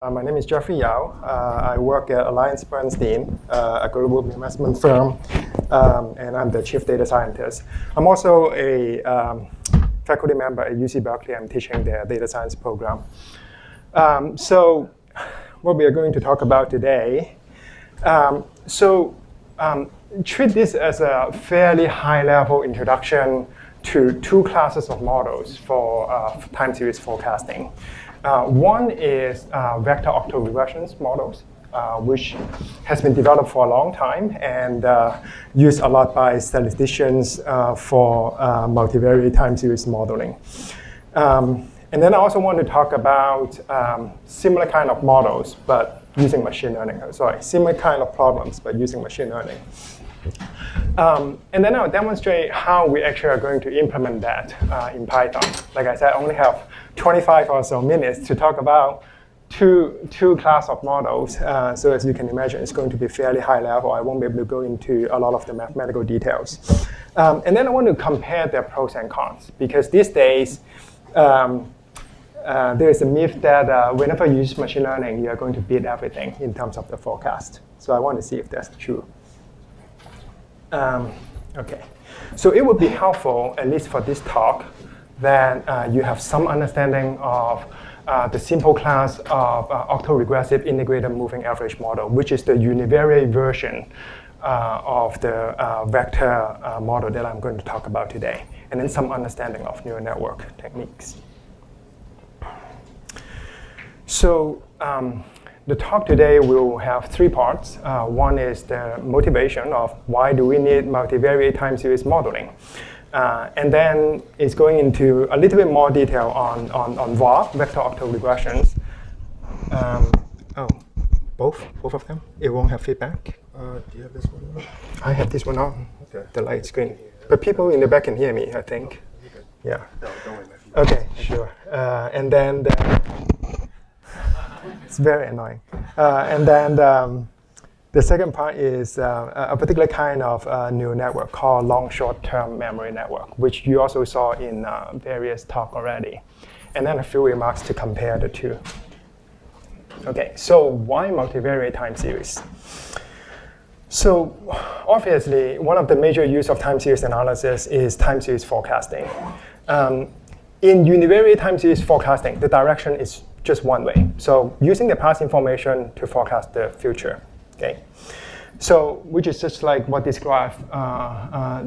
My name is Jeffrey Yao. I work at AllianceBernstein, a global investment firm, and I'm the chief data scientist. I'm also a faculty member at UC Berkeley. I'm teaching their data science program. So what we are going to talk about today, treat this as a fairly high-level introduction to two classes of models for time series forecasting. One is vector autoregression models, which has been developed for a long time and used a lot by statisticians for multivariate time series modeling. And then I also want to talk about similar kind of models, but using machine learning. Similar kind of problems, but using machine learning. And then I'll demonstrate how we actually are going to implement that in Python. Like I said, I only have 25 or so minutes to talk about two class of models. So as you can imagine, it's going to be fairly high level. I won't be able to go into a lot of the mathematical details. And then I want to compare their pros and cons, because these days, there is a myth that whenever you use machine learning, you are going to beat everything in terms of the forecast. So I want to see if that's true. Okay, so it would be helpful, at least for this talk, that you have some understanding of the simple class of autoregressive integrated moving average model, which is the univariate version of the vector model that I'm going to talk about today, and then some understanding of neural network techniques. So the talk today will have three parts. One is the motivation of why do we need multivariate time series modeling. And then it's going into a little bit more detail on VAR, vector autoregressions. Both of them? It won't have feedback? Do you have this one on? I have this one on, okay. The light screen. But people in the back can hear me, I think. Okay. Yeah. No, don't worry about feedback. Okay, sure. And then it's very annoying. And then the second part is a particular kind of neural network called long short-term memory network, which you also saw in various talks already. And then a few remarks to compare the two. Okay, so why multivariate time series? So obviously, one of the major use of time series analysis is time series forecasting. In univariate time series forecasting, the direction is just one way. So using the past information to forecast the future. Okay, so which is just like what this graph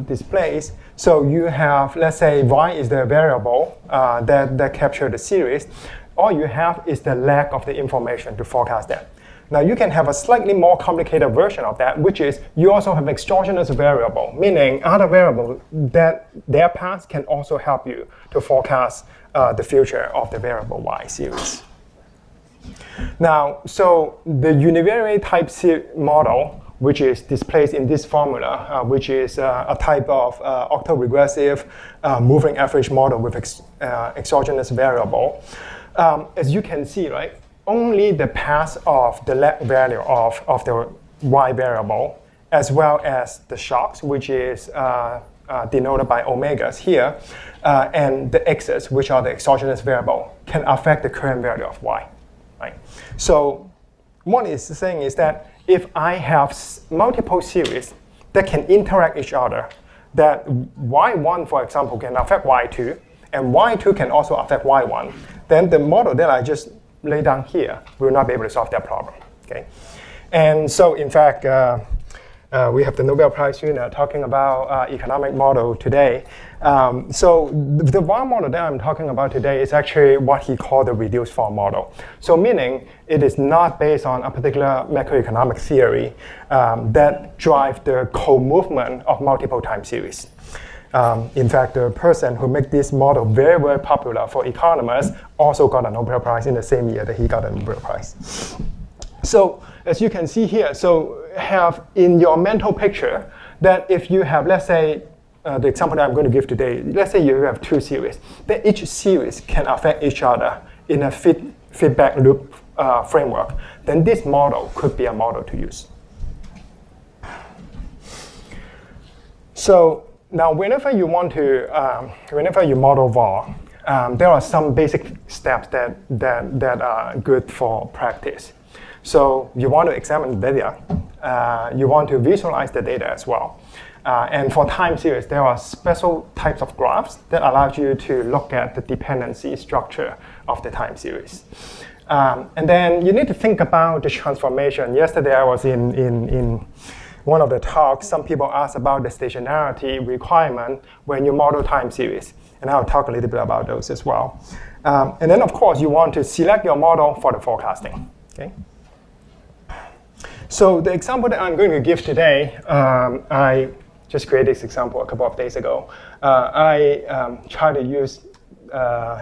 displays. So you have, let's say, y is the variable that capture the series. All you have is the lack of the information to forecast that. Now you can have a slightly more complicated version of that, which is you also have exogenous variable, meaning other variables that their past can also help you to forecast the future of the variable y series. Now, so the univariate type model, which is displayed in this formula, which is a type of autoregressive moving average model with exogenous variable. As you can see, right, only the past of the left value of the y variable, as well as the shocks, which is denoted by omegas here, and the x's, which are the exogenous variable, can affect the current value of y. Right? So what it's saying is that if I have multiple series that can interact each other, that y1, for example, can affect y2, and y2 can also affect y1, then the model that I just laid down here will not be able to solve that problem. Okay? And so, in fact, we have the Nobel Prize winner talking about economic model today. So the VAR model that I'm talking about today is actually what he called the reduced form model. So meaning it is not based on a particular macroeconomic theory that drives the co-movement of multiple time series. In fact, the person who made this model very, very popular for economists also got a Nobel Prize in the same year that he got a Nobel Prize. So as you can see here, so have in your mental picture that if you have, let's say, the example that I'm going to give today, let's say you have two series, then each series can affect each other in a feedback loop framework, then this model could be a model to use. So now whenever you want to, whenever you model VAR, there are some basic steps that are good for practice. So you want to examine the data. You want to visualize the data as well. And for time series, there are special types of graphs that allow you to look at the dependency structure of the time series. And then you need to think about the transformation. Yesterday, I was in one of the talks. Some people asked about the stationarity requirement when you model time series. And I'll talk a little bit about those as well. And then, of course, you want to select your model for the forecasting. Okay? So the example that I'm going to give today, I just created this example a couple of days ago. I try to use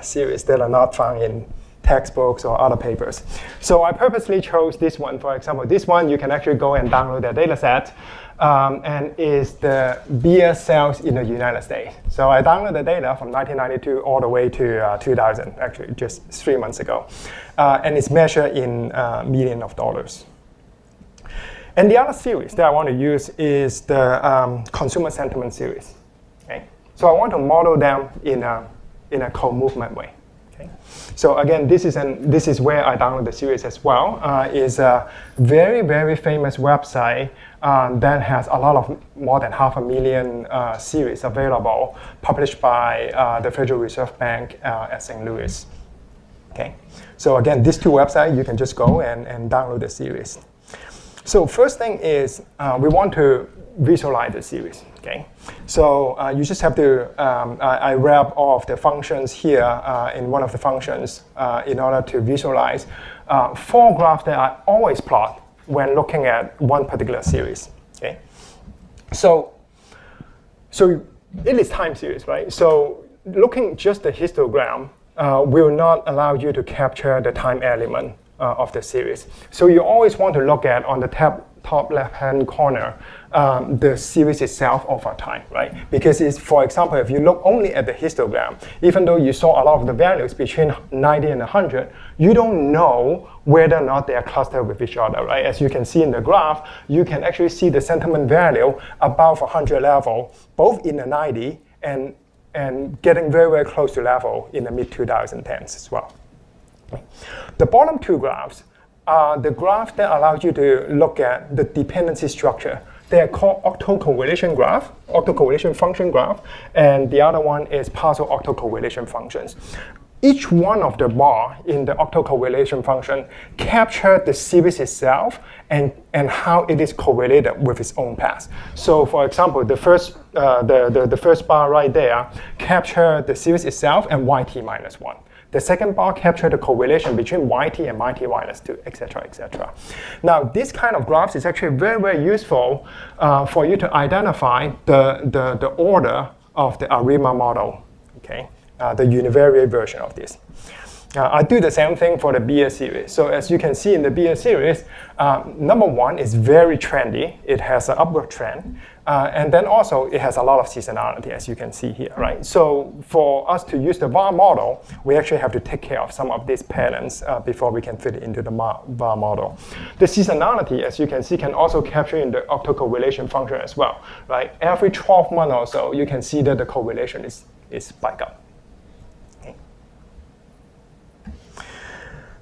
series that are not found in textbooks or other papers. So I purposely chose this one. For example, this one, you can actually go and download the data set, and is the beer sales in the United States. So I downloaded the data from 1992 all the way to 2000, actually just 3 months ago. And it's measured in millions of dollars. And the other series that I want to use is the consumer sentiment series. Okay? So I want to model them in a co-movement way. Okay? So again, this is where I download the series as well. It's a very, very famous website that has a lot of more than 500,000 series available, published by the Federal Reserve Bank at St. Louis. Okay? So again, these two websites, you can just go and download the series. So first thing is we want to visualize the series. Okay, so you just have to. I wrap all of the functions here in one of the functions in order to visualize 4 graphs that I always plot when looking at one particular series. Okay, so it is time series, right? So looking just the histogram will not allow you to capture the time element of the series. So you always want to look at on the top left-hand corner the series itself over time, right? Because it's, for example, if you look only at the histogram, even though you saw a lot of the values between 90 and 100, you don't know whether or not they are clustered with each other, right? As you can see in the graph, you can actually see the sentiment value above 100 level, both in the 90 and getting very, very close to level in the mid-2010s as well. The bottom 2 graphs are the graphs that allow you to look at the dependency structure. They are called autocorrelation graph, autocorrelation function graph, and the other one is partial autocorrelation functions. Each one of the bar in the autocorrelation function captures the series itself and how it is correlated with its own path. So for example, the first bar right there captures the series itself and yt minus 1. The second bar captures the correlation between yt and yt minus 2, etc., etc. Now, this kind of graphs is actually very, very useful for you to identify the order of the ARIMA model, okay? The univariate version of this. I do the same thing for the beer series. So as you can see in the beer series, number 1 is very trendy. It has an upward trend. And then also it has a lot of seasonality, as you can see here, right? So for us to use the VAR model, we actually have to take care of some of these patterns before we can fit it into the VAR model. The seasonality, as you can see, can also capture in the autocorrelation function as well, right? Every 12 months or so, you can see that the correlation is spike up.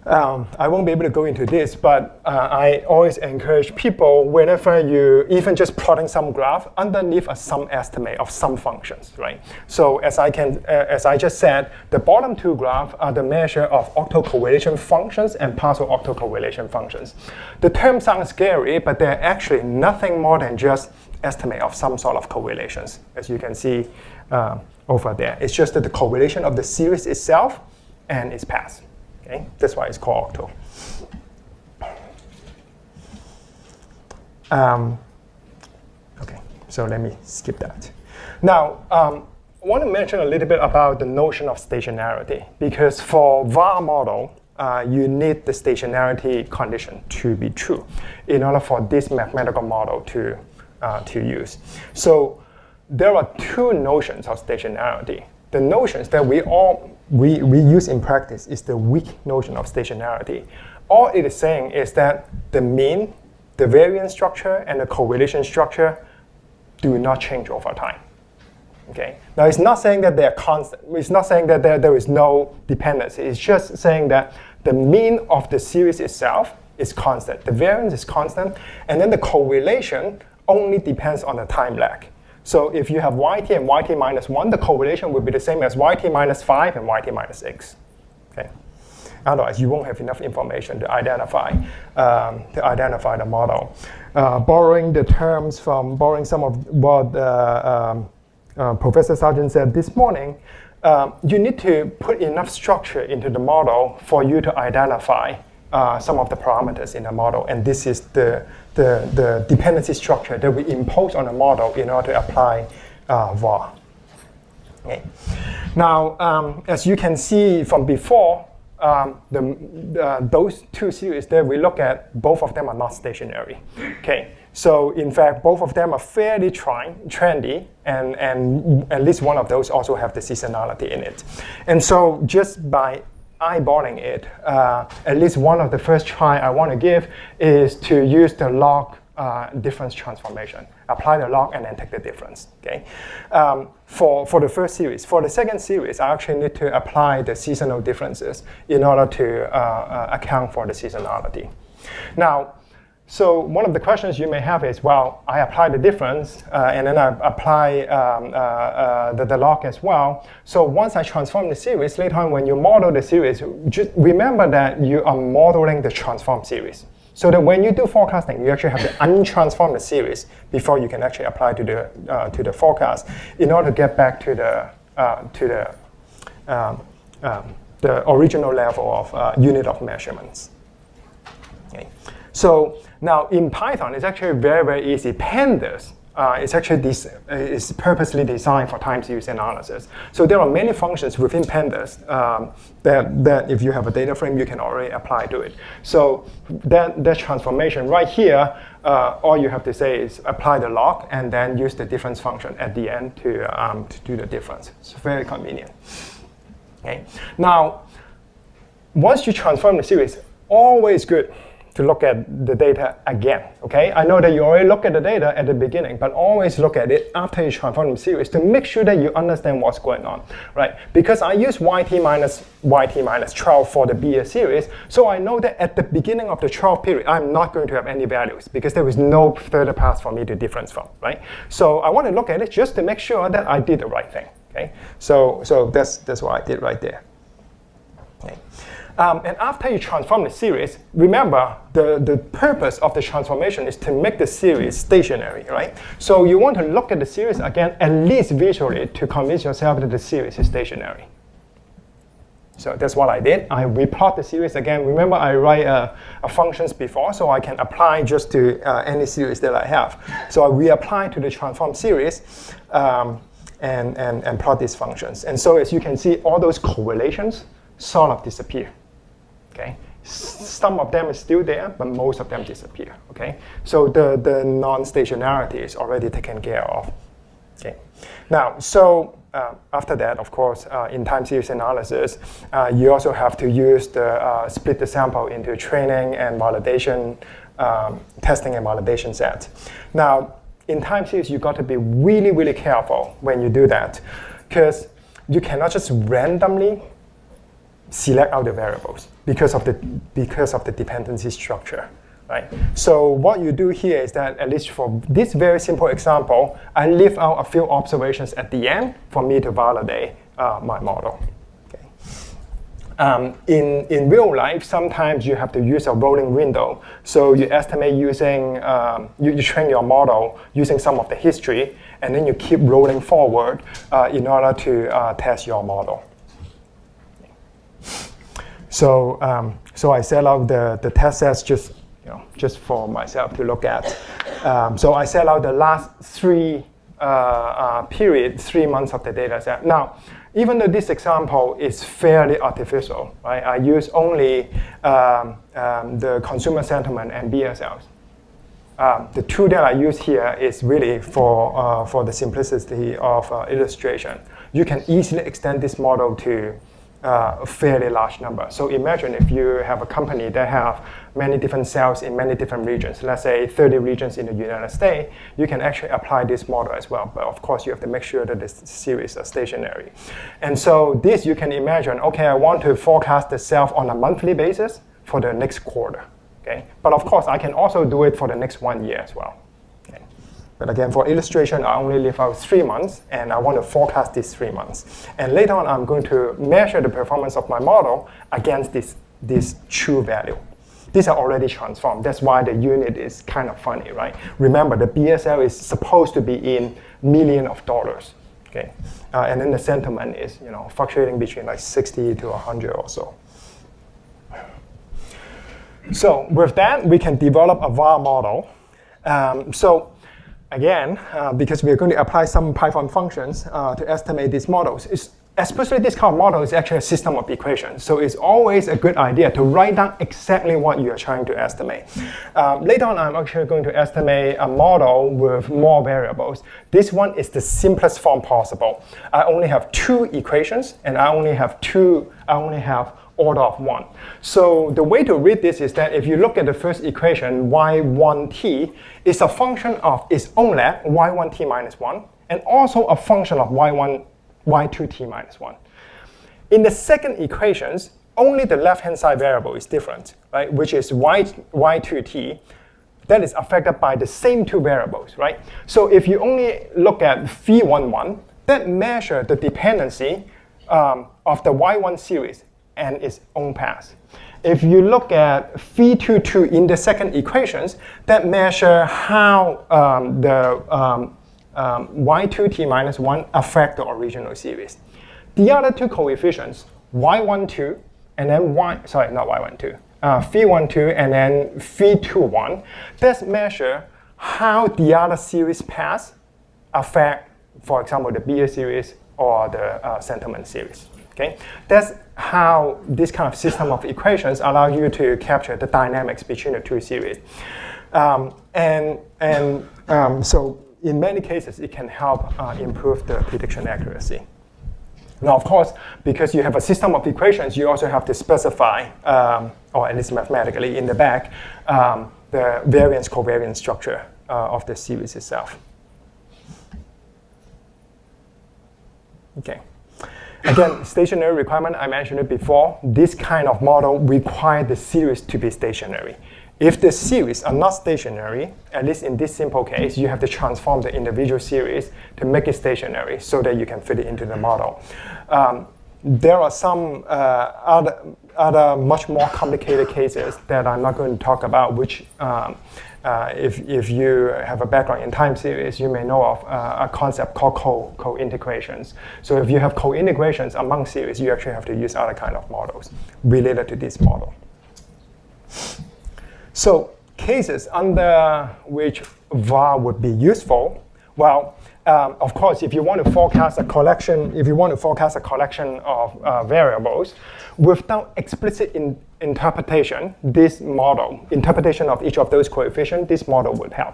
I won't be able to go into this, but I always encourage people, whenever you even just plotting some graph, underneath a sum estimate of some functions, right? So as I just said, the bottom 2 graphs are the measure of autocorrelation functions and partial autocorrelation functions. The term sounds scary, but they're actually nothing more than just estimate of some sort of correlations, as you can see over there. It's just that the correlation of the series itself and its path. Okay? That's why it's called octo. Okay, so let me skip that. Now, I want to mention a little bit about the notion of stationarity, because for VAR model, you need the stationarity condition to be true in order for this mathematical model to use. So there are 2 notions of stationarity. The notions that we use in practice is the weak notion of stationarity. All it is saying is that the mean, the variance structure, and the correlation structure do not change over time. Okay. Now it's not saying that they're constant. It's not saying that there is no dependency. It's just saying that the mean of the series itself is constant. The variance is constant, and then the correlation only depends on the time lag. So if you have yt and yt minus 1, the correlation will be the same as yt minus 5 and yt minus 6. Okay. Otherwise, you won't have enough information to identify the model. Borrowing some of what Professor Sargent said this morning, you need to put enough structure into the model for you to identify some of the parameters in the model, and this is the dependency structure that we impose on the model in order to apply VAR. Okay. Now, as you can see from before, those two series that we look at, both of them are not stationary. Okay. So in fact, both of them are fairly trendy, and at least one of those also have the seasonality in it. And so just by eyeballing it, at least one of the first try I want to give is to use the log difference transformation. Apply the log and then take the difference. Okay. For the first series. For the second series, I actually need to apply the seasonal differences in order to account for the seasonality. Now, so one of the questions you may have is, well, I apply the difference, and then I apply the log as well. So once I transform the series, later on when you model the series, just remember that you are modeling the transform series. So that when you do forecasting, you actually have to untransform the series before you can actually apply to the forecast in order to get back to the original level of unit of measurements. Okay. So now in Python, it's actually very, very easy. Pandas is actually is purposely designed for time series analysis. So there are many functions within pandas that if you have a data frame, you can already apply to it. So that transformation right here, all you have to say is apply the log and then use the difference function at the end to do the difference. It's very convenient. Okay. Now, once you transform the series, always good to look at the data again, okay? I know that you already look at the data at the beginning, but always look at it after you transform the series to make sure that you understand what's going on, right? Because I use yt minus 12 for the BS series, so I know that at the beginning of the 12 period, I'm not going to have any values because there is no further path for me to difference from, right? So I want to look at it just to make sure that I did the right thing, okay? So that's what I did right there. Okay. And after you transform the series, remember the purpose of the transformation is to make the series stationary, right? So you want to look at the series again, at least visually, to convince yourself that the series is stationary. So that's what I did. I replot the series again. Remember, I write a functions before, so I can apply just to any series that I have. So I reapply to the transform series and plot these functions. And so as you can see, all those correlations sort of disappear. Okay. Some of them is still there, but most of them disappear. Okay. So the non-stationarity is already taken care of. Okay. Now, so after that, of course, in time series analysis, you also have to use the split the sample into training and validation, testing and validation sets. Now, in time series, you got to be really, really careful when you do that, because you cannot just randomly select out the variables because of the dependency structure, right? So what you do here is that, at least for this very simple example, I leave out a few observations at the end for me to validate my model. Okay. In real life, sometimes you have to use a rolling window. So you estimate using, you train your model using some of the history, and then you keep rolling forward in order to test your model. So, so I set out the test sets just for myself to look at. So I set out the last 3 months of the data set. Now, even though this example is fairly artificial, right? I use only the consumer sentiment and BSLs. The tool that I use here is really for the simplicity of illustration. You can easily extend this model to fairly large number. So imagine if you have a company that have many different cells in many different regions, let's say 30 regions in the United States, you can actually apply this model as well. But of course, you have to make sure that the series are stationary. And so this you can imagine, okay, I want to forecast the cell on a monthly basis for the next quarter. Okay? But of course, I can also do it for the next 1 year as well. Okay? But again, for illustration, I only leave out 3 months, and I want to forecast these 3 months. And later on, I'm going to measure the performance of my model against this true value. These are already transformed. That's why the unit is kind of funny, right? Remember, the BSL is supposed to be in millions of dollars. Okay? And then the sentiment is fluctuating between like 60 to 100 or so. So with that, we can develop a VAR model. So again, because we're going to apply some Python functions to estimate these models, especially this kind of model is actually a system of equations. So it's always a good idea to write down exactly what you are trying to estimate. Later on, I'm actually going to estimate a model with more variables. This one is the simplest form possible. I only have 2 equations, and I only have order of 1. So the way to read this is that if you look at the first equation, y1t is a function of its own lab, y1t minus 1, and also a function of y2t minus 1. In the second equations, only the left-hand side variable is different, right? Which is y2t. That is affected by the same 2 variables, right? So if you only look at phi11, that measures the dependency of the y1 series and its own path. If you look at phi22 in the second equations, that measure how the y2t minus 1 affect the original series. The other 2 coefficients, y12 and then phi12 and then phi21, that measure how the other series paths affect, for example, the Beer series or the sentiment series. Okay? That's how this kind of system of equations allow you to capture the dynamics between the 2 series. So in many cases, it can help improve the prediction accuracy. Now, of course, because you have a system of equations, you also have to specify, or at least mathematically in the back, the variance-covariance structure of the series itself. Okay. Again, stationary requirement, I mentioned it before. This kind of model requires the series to be stationary. If the series are not stationary, at least in this simple case, you have to transform the individual series to make it stationary so that you can fit it into the model. There are some other much more complicated cases that I'm not going to talk about, which if you have a background in time series, you may know of a concept called co-integrations. So if you have co-integrations among series, you actually have to use other kind of models related to this model. So cases under which VAR would be useful, well, of course, if you want to forecast a collection, of variables without explicit interpretation, interpretation of each of those coefficients, this model would help.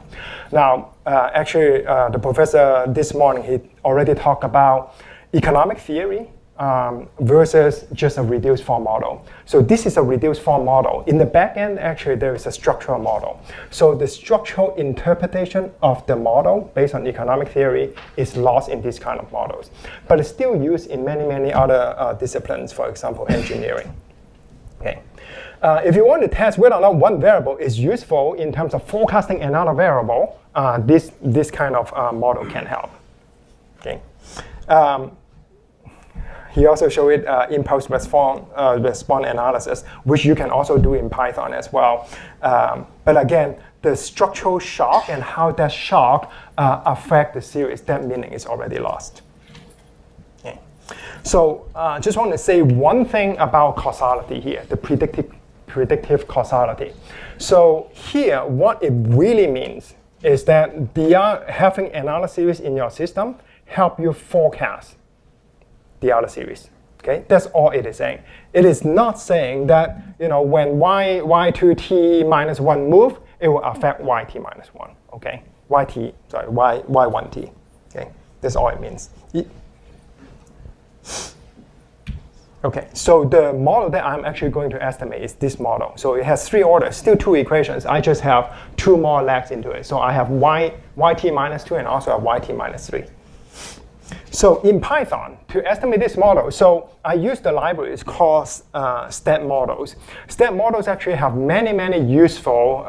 Now, actually, the professor this morning, he already talked about economic theory versus just a reduced form model. So this is a reduced form model. In the back end, actually, there is a structural model. So the structural interpretation of the model based on economic theory is lost in these kind of models. But it's still used in many, many other disciplines, for example, engineering. Okay. If you want to test whether or not one variable is useful in terms of forecasting another variable, this kind of model can help. Okay. He also showed impulse response analysis, which you can also do in Python as well. But again, the structural shock and how that shock affect the series, that meaning is already lost. Okay. So just want to say one thing about causality here, the predictive causality. So here, what it really means is that having another series in your system help you forecast the other series. Okay, that's all it is saying. It is not saying that when y2t minus 1 move, it will affect yt minus 1. Okay, y1t. Okay, that's all it means. Okay, so the model that I'm actually going to estimate is this model. So it has 3 orders, still 2 equations. I just have 2 more legs into it. So I have yt minus 2 and also a yt minus 3. So in Python, to estimate this model, so I use the libraries called stat models. Stat models actually have many useful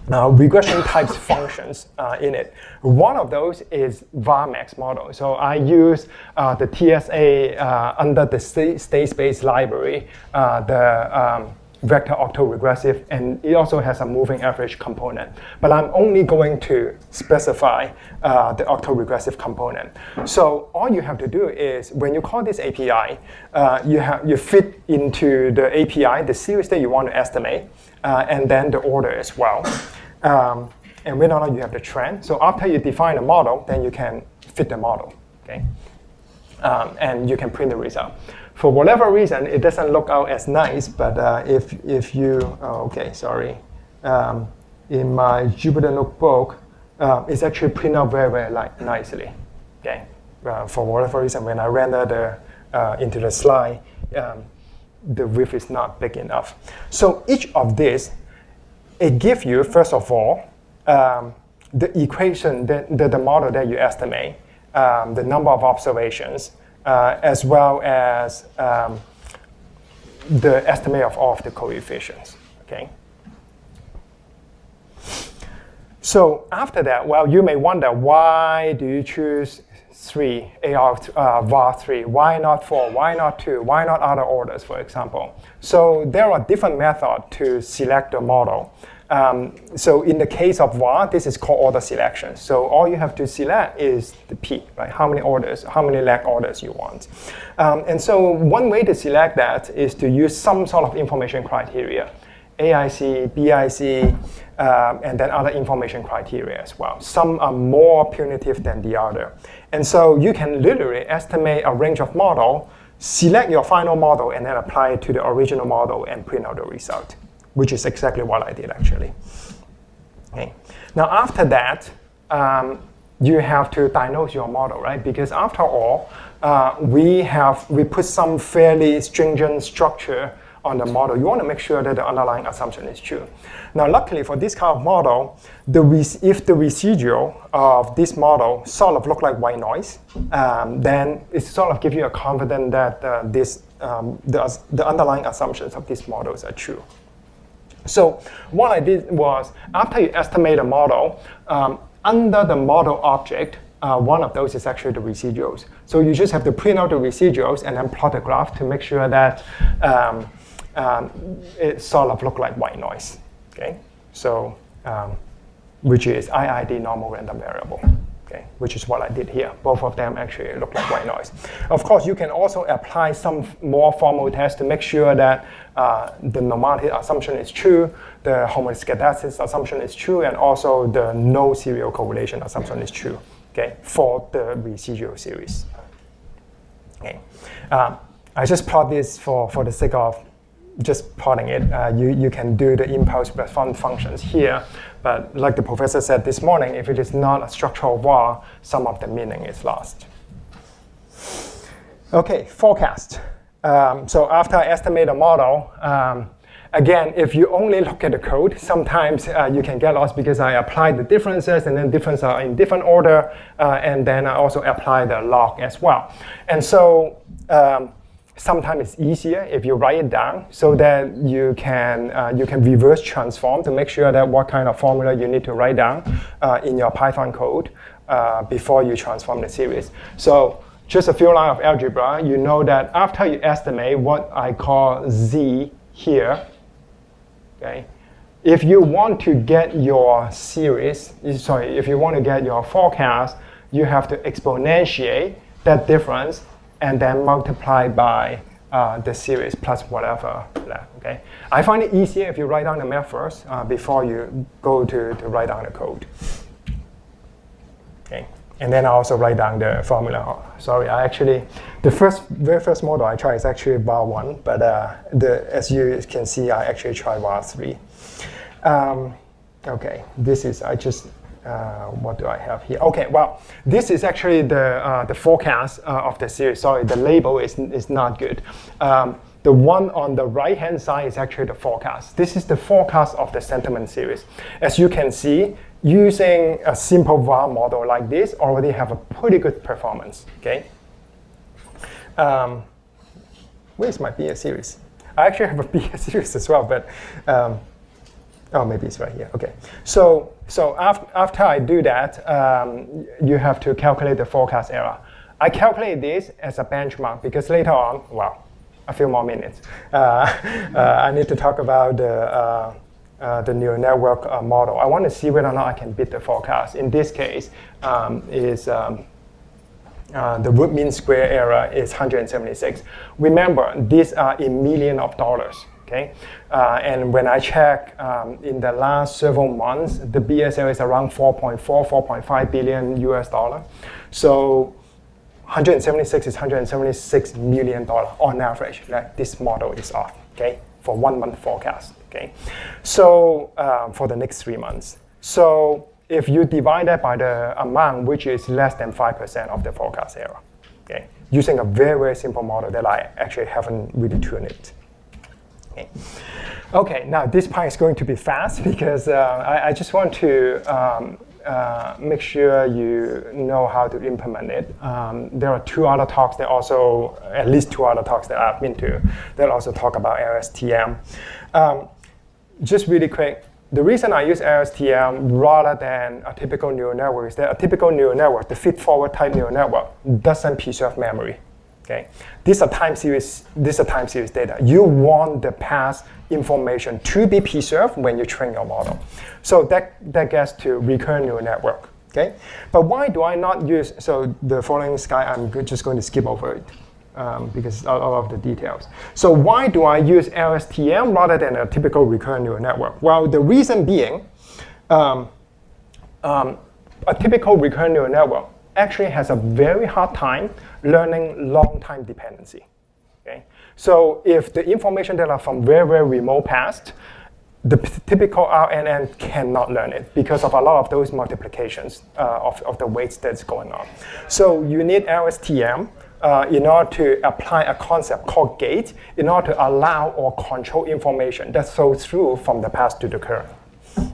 regression types functions in it. One of those is varmax model. So I use the TSA under the state space library, the Vector Autoregressive, and it also has a moving average component. But I'm only going to specify the autoregressive component. So all you have to do is, when you call this API, you fit into the API the series that you want to estimate, and then the order as well. And whether or not you have the trend. So after you define a model, then you can fit the model, okay? And you can print the result. For whatever reason, it doesn't look out as nice, but if you, in my Jupyter notebook, it's actually printed out very nicely, okay? For whatever reason, when I render into the slide, the width is not big enough. So each of these, it gives you, first of all, the equation, the model that you estimate, the number of observations, as well as the estimate of all of the coefficients, okay? So after that, well, you may wonder, why do you choose 3, var 3? Why not 4? Why not 2? Why not other orders, for example? So there are different methods to select the model. So in the case of var, this is called order selection. So all you have to select is the p, right? How many orders, how many leg orders you want. And so one way to select that is to use some sort of information criteria, AIC, BIC, and then other information criteria as well. Some are more punitive than the other. And so you can literally estimate a range of model, select your final model, and then apply it to the original model and print out the result, which is exactly what I did actually. Okay. Now after that, you have to diagnose your model, right? Because after all, we put some fairly stringent structure on the model. You want to make sure that the underlying assumption is true. Now luckily for this kind of model, if the residual of this model sort of look like white noise, then it sort of gives you a confidence that the underlying assumptions of these models are true. So what I did was, after you estimate a model, under the model object, one of those is actually the residuals. So you just have to print out the residuals and then plot the graph to make sure that it sort of look like white noise, okay? So, which is IID normal random variable, okay? Which is what I did here. Both of them actually look like white noise. Of course, you can also apply some more formal tests to make sure that the normality assumption is true, the homoscedastic assumption is true, and also the no serial correlation assumption is true, okay, for the residual series. Okay. I just plot this for the sake of just plotting it. You can do the impulse response functions here, but like the professor said this morning, if it is not a structural var, some of the meaning is lost. Okay, forecast. So after I estimate a model, again, if you only look at the code, sometimes you can get lost because I apply the differences and then differences are in different order, and then I also apply the log as well. And so sometimes it's easier if you write it down so that you can reverse transform to make sure that what kind of formula you need to write down in your Python code before you transform the series. So just a few lines of algebra, you know that after you estimate what I call z here, okay, if you want to get your series, if you want to get your forecast, you have to exponentiate that difference and then multiply by the series plus whatever left, okay? I find it easier if you write down the math first before you go to write down the code. Okay, and then I also write down the formula. Sorry, the very first model I tried is actually var 1, but as you can see, I actually tried var 3. Okay, I just What do I have here? Okay, well, this is actually the forecast of the series. Sorry, the label is not good. The one on the right-hand side is actually the forecast. This is the forecast of the sentiment series. As you can see, using a simple VAR model like this already have a pretty good performance, okay? Where's my BS series? I actually have a BS series as well, but oh, maybe it's right here. Okay. So after I do that, you have to calculate the forecast error. I calculate this as a benchmark because later on, well, a few more minutes, I need to talk about the neural network model. I want to see whether or not I can beat the forecast. In this case, the root mean square error is 176. Remember, these are in millions of dollars. Okay, and when I check in the last several months, the BSL is around 4.5 billion US dollar. So 176 is 176 million dollar on average. Like this model is off. Okay, for 1 month forecast. Okay, so for the next 3 months. So if you divide that by the amount, which is less than 5% of the forecast error. Okay, using a very, very simple model that I actually haven't really tuned it. Okay, now this part is going to be fast because I just want to make sure you know how to implement it. There are two other talks that also, at least two other talks that I've been to, that also talk about LSTM. Just really quick, the reason I use LSTM rather than a typical neural network is that a typical neural network, the feed-forward type neural network, doesn't preserve memory. Okay, these are time series data. You want the past information to be preserved when you train your model. So that gets to recurrent neural network. Okay, but why do I not use? So the following slide, I'm just going to skip over it because all of the details. So why do I use LSTM rather than a typical recurrent neural network? Well, the reason being, a typical recurrent neural network actually has a very hard time learning long-time dependency. Okay? So if the information that are from very, very remote past, the typical RNN cannot learn it because of a lot of those multiplications of the weights that's going on. So you need LSTM in order to apply a concept called gate in order to allow or control information that flows through from the past to the current.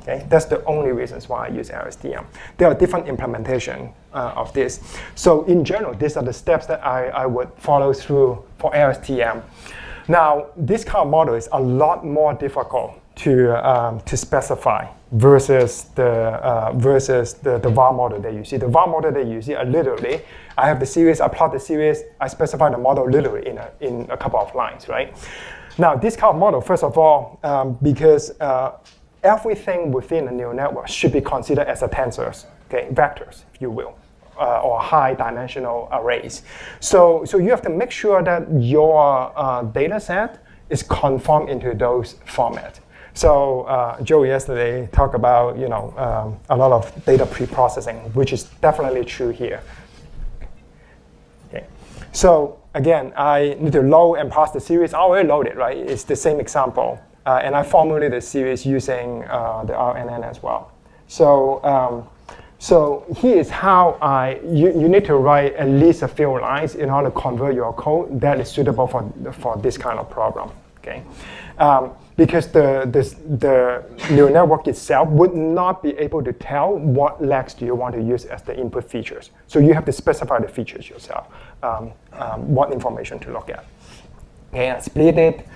Okay, that's the only reasons why I use LSTM. There are different implementation of this. So in general, these are the steps that I would follow through for LSTM. Now, this kind of model is a lot more difficult to specify versus the VAR model that you see. The VAR model that you see are literally, I have the series, I plot the series, I specify the model literally in a couple of lines, right? Now, this kind of model, first of all, because everything within a neural network should be considered as a tensors, okay, vectors, if you will, or high-dimensional arrays. So you have to make sure that your data set is conformed into those formats. So Joe yesterday talked about a lot of data pre-processing, which is definitely true here. Okay. So again, I need to load and parse the series. I already loaded, right? It's the same example. And I formulated the series using the RNN as well. So here is how you need to write at least a few lines in order to convert your code that is suitable for this kind of problem. Okay, because the neural network itself would not be able to tell what legs do you want to use as the input features. So you have to specify the features yourself, what information to look at. Okay, I split it.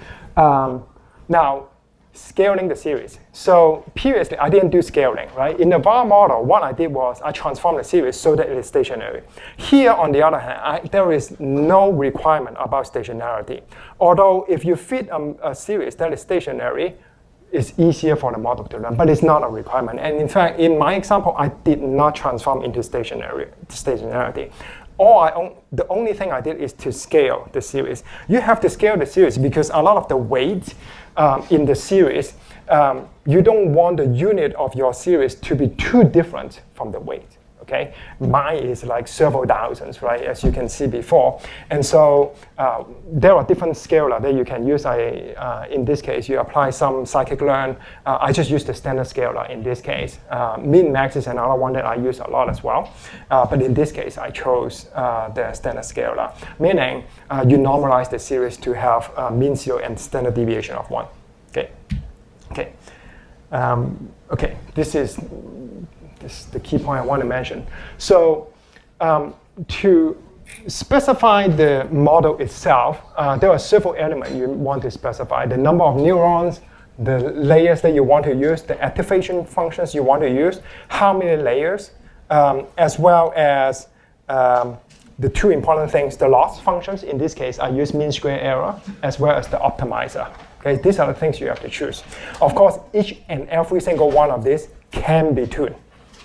Now, scaling the series. So previously, I didn't do scaling, right? In the VAR model, what I did was I transformed the series so that it is stationary. Here, on the other hand, there is no requirement about stationarity. Although, if you fit a series that is stationary, it's easier for the model to learn, but it's not a requirement. And in fact, in my example, I did not transform into stationarity. The only thing I did is to scale the series. You have to scale the series because a lot of the weight in the series, you don't want the unit of your series to be too different from the weight. Okay, mine is like several thousands, right? As you can see before, and so there are different scalar that you can use. In this case, you apply some scikit-learn. I just use the standard scalar in this case. Min-max is another one that I use a lot as well, but in this case, I chose the standard scalar, meaning you normalize the series to have mean 0 and standard deviation of 1. Okay, okay, okay. This is the key point I want to mention. So to specify the model itself, there are several elements you want to specify. The number of neurons, the layers that you want to use, the activation functions you want to use, how many layers, as well as the two important things, the loss functions. In this case, I use mean square error, as well as the optimizer. Okay, these are the things you have to choose. Of course, each and every single one of these can be tuned.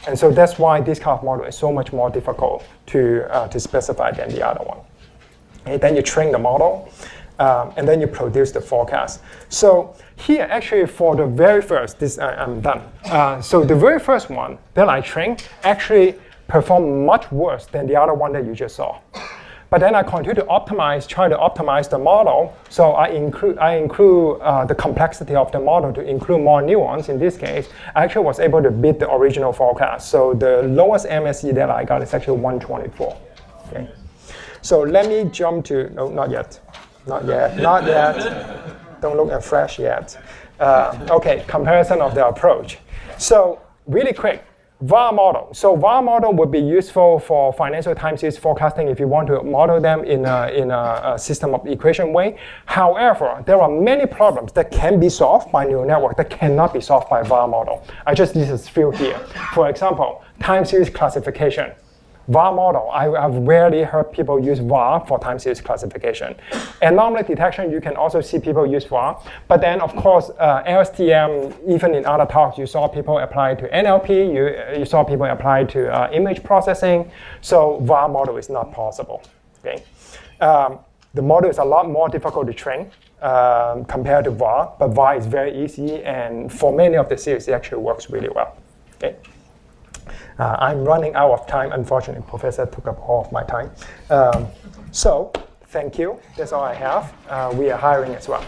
And so that's why this kind of model is so much more difficult to specify than the other one. Okay, then you train the model, and then you produce the forecast. So here, actually, for the very first, I'm done. So the very first one that I trained actually performed much worse than the other one that you just saw. But then I continue to try to optimize the model. So I include the complexity of the model to include more nuance. In this case, I actually was able to beat the original forecast. So the lowest MSE that I got is actually 124. Okay. So let me jump to, no, not yet. Not yet, not yet. Don't look at fresh yet. Okay, comparison of the approach. So really quick. VAR model. So VAR model would be useful for financial time series forecasting if you want to model them in a system of equation way. However, there are many problems that can be solved by neural network that cannot be solved by VAR model. I just listed a few here. For example, time series classification. VAR model, I've rarely heard people use VAR for time series classification. Anomaly detection, you can also see people use VAR. But then, of course, LSTM, even in other talks, you saw people apply to NLP, you saw people apply to image processing. So VAR model is not possible. Okay? The model is a lot more difficult to train compared to VAR, but VAR is very easy, and for many of the series, it actually works really well. Okay? I'm running out of time. Unfortunately, Professor took up all of my time. So thank you. That's all I have. We are hiring as well.